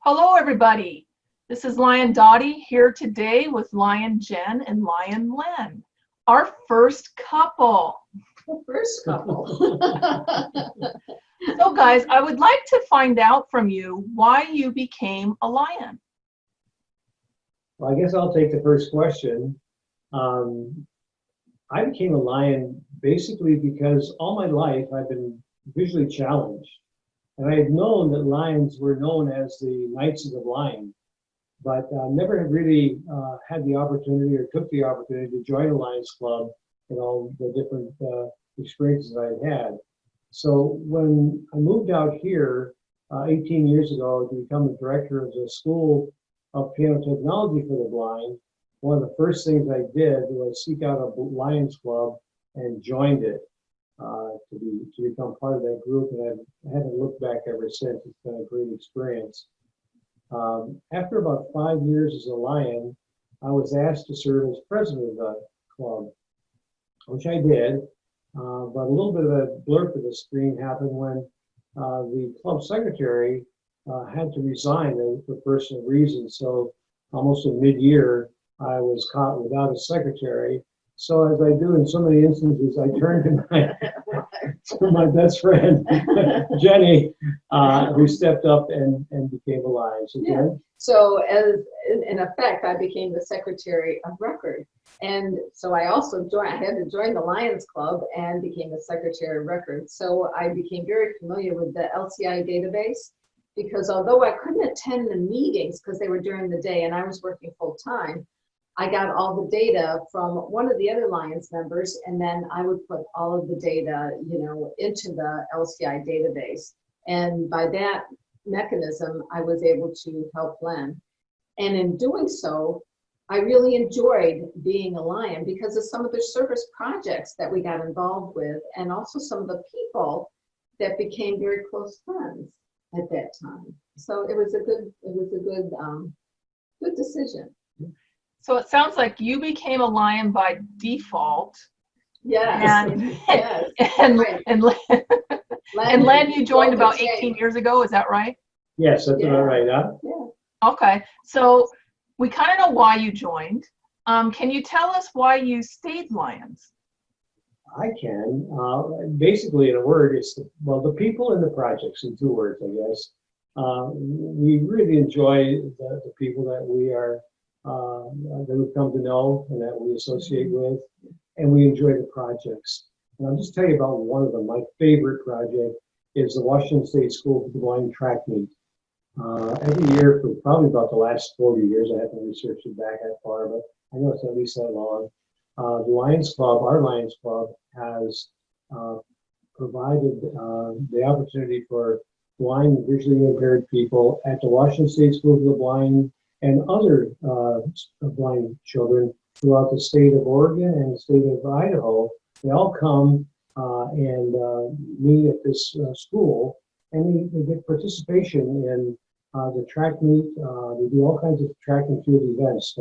Hello, everybody. This is Lion Dotty here today with Lion Jen and Lion Len, our first couple. First couple. So, guys, I would like to find out from you why you became a lion. Well, I guess I'll take the first question. I became a lion basically because all my life I've been visually challenged. And I had known that lions were known as the Knights of the Blind, but never had really had the opportunity or took the opportunity to join a Lions Club and all the different experiences I had. So when I moved out here 18 years ago to become the director of the School of Piano Technology for the Blind, one of the first things I did was seek out a Lions Club and joined it. To become part of that group, and I haven't looked back ever since. It's been a great experience. After about 5 years as a Lion, I was asked to serve as president of the club, which I did. But a little bit of a blurp of the screen happened when the club secretary had to resign for personal reasons. So almost in mid-year, I was caught without a secretary. So as I do in so many instances, I turned to my best friend, Jenny, who stepped up and became a Lion. So, yeah. So in effect, I became the secretary of record. And so I also I had to join the Lions Club and became the secretary of record. So I became very familiar with the LCI database, because although I couldn't attend the meetings because they were during the day and I was working full time, I got all the data from one of the other Lions members, and then I would put all of the data, into the LCI database. And by that mechanism, I was able to help Len. And in doing so, I really enjoyed being a Lion because of some of the service projects that we got involved with, and also some of the people that became very close friends at that time. So it was a good decision. So it sounds like you became a lion by default. Yes. And, yes. and, Right. and Len, you joined about 18 years ago, is that right? Yes, that's about right. Huh? Yeah. Okay, so we kind of know why you joined. Can you tell us why you stayed Lions? I can. Basically, in a word, it's the people and the projects, in 2 words, I guess. We really enjoy the people that we are that we've come to know and that we associate with, and we enjoy the projects. And I'll just tell you about one of them. My favorite project is the Washington State School for the Blind track meet. Every year for probably about the last 40 years, I haven't researched it back that far, but I know it's at least that long. The Lions Club, our Lions Club, has provided the opportunity for blind and visually impaired people at the Washington State School for the Blind and other blind children throughout the state of Oregon and the state of Idaho. They all come and meet at this school, and they get participation in the track meet. They do all kinds of track and field events,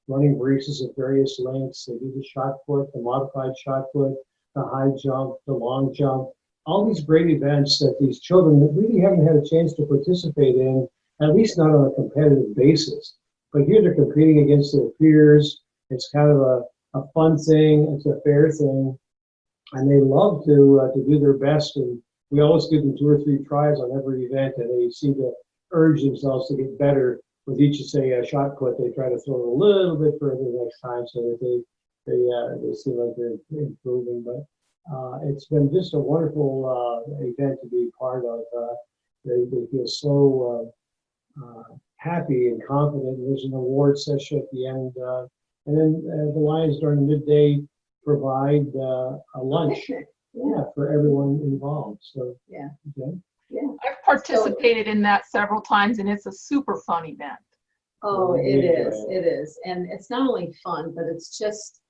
running races of various lengths. They do the shot put, the modified shot put, the high jump, the long jump, all these great events that these children that really haven't had a chance to participate in, at least not on a competitive basis. But here they're competing against their peers. It's kind of a fun thing. It's a fair thing. And they love to do their best. And we always give them 2 or 3 tries on every event, and they seem to urge themselves to get better. With each, say, a shot put, they try to throw it a little bit further next time so that they seem like they're improving. But it's been just a wonderful event to be part of. They feel so happy and confident. There's an award session at the end, and then the Lions during midday provide a lunch for everyone involved. So I've participated in that several times, and it's a super fun event. Oh, it is. And it's not only fun, but it's just,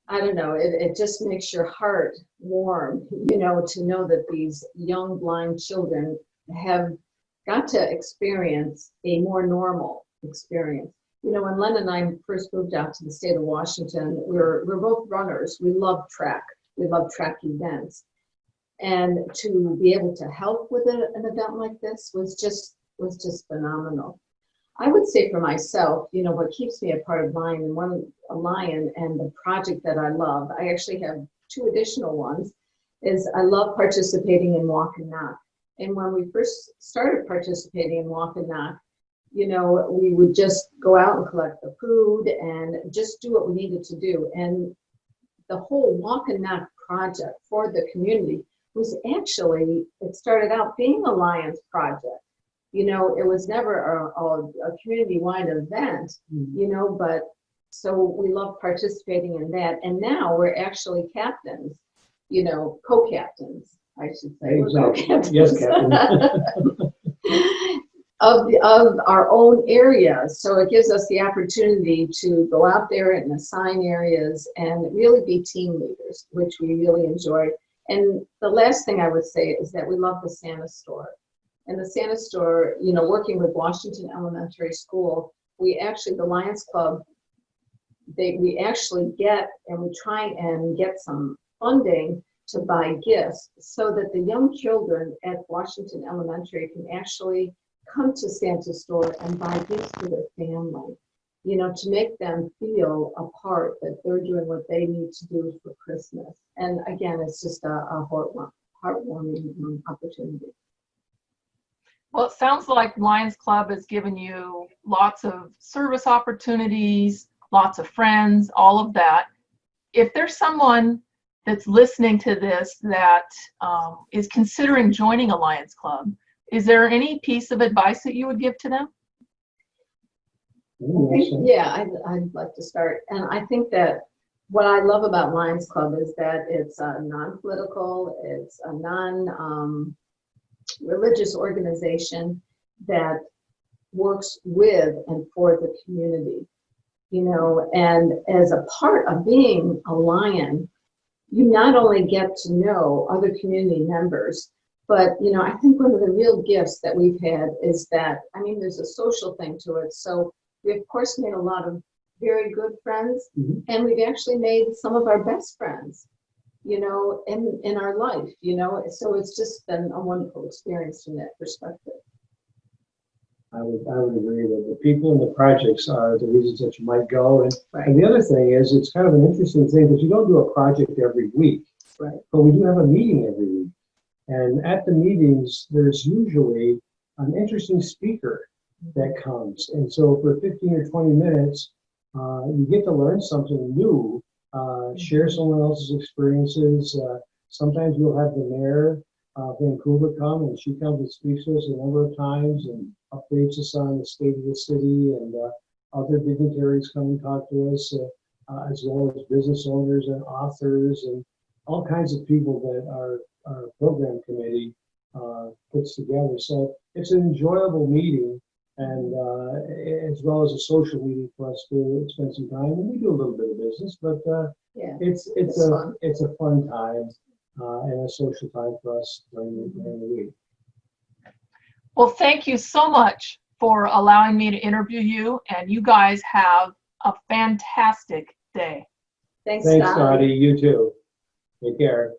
I don't know, it just makes your heart warm, to know that these young blind children have got to experience a more normal experience. When Len and I first moved out to the state of Washington, we're both runners. We love track. We love track events. And to be able to help with an event like this was just was just phenomenal. I would say for myself, you know, what keeps me a part of Lion and a Lion and the project that I love, I actually have two additional ones, is I love participating in Walk and Knock. And when we first started participating in Walk and Knock, you know, we would just go out and collect the food and just do what we needed to do. And the whole Walk and Knock project for the community was actually, it started out being a Lions project. You know, it was never a community-wide event, you know, but so we love participating in that. And now we're actually captains, you know, co-captains, I should say. Exactly. Co-captains. Yes, Captain. of our own area. So it gives us the opportunity to go out there and assign areas and really be team leaders, which we really enjoy. And the last thing I would say is that we love the Santa store. And the Santa store, you know, working with Washington Elementary School, we actually, the Lions Club, we actually get, and we try and get some funding to buy gifts so that the young children at Washington Elementary can actually come to Santa store and buy gifts for their family, you know, to make them feel a part, that they're doing what they need to do for Christmas. And again, it's just a heartwarming opportunity. Well, it sounds like Lions Club has given you lots of service opportunities, lots of friends, all of that. If there's someone that's listening to this that is considering joining a Lions Club, is there any piece of advice that you would give to them? Yeah, I'd like to start. And I think that what I love about Lions Club is that it's non-political, it's a non-religious organization that works with and for the community, you know, and as a part of being a Lion, you not only get to know other community members, but, you know, I think one of the real gifts that we've had is that, I mean, there's a social thing to it. So we, of course, made a lot of very good friends, and we've actually made some of our best friends, you know, in our life, you know. So it's just been a wonderful experience from that perspective. I would agree that the people and the projects are the reasons that you might go. And, Right. and the other thing is, it's kind of an interesting thing that you don't do a project every week, Right. but we do have a meeting every week. And at the meetings, there's usually an interesting speaker that comes. And so for 15 or 20 minutes, you get to learn something new, share someone else's experiences. Sometimes we'll have the mayor of Vancouver come, and she comes and speaks to us a number of times and updates us on the state of the city, and other dignitaries come and talk to us, as well as business owners and authors and all kinds of people that our program committee puts together. So it's an enjoyable meeting, and as well as a social meeting for us to spend some time. And we do a little bit of business, but Yeah, it's fun. a fun time and a social time for us during the week. Well, thank you so much for allowing me to interview you, and you guys have a fantastic day. Thanks, Thanks, Dottie. Dottie. You too. Take care.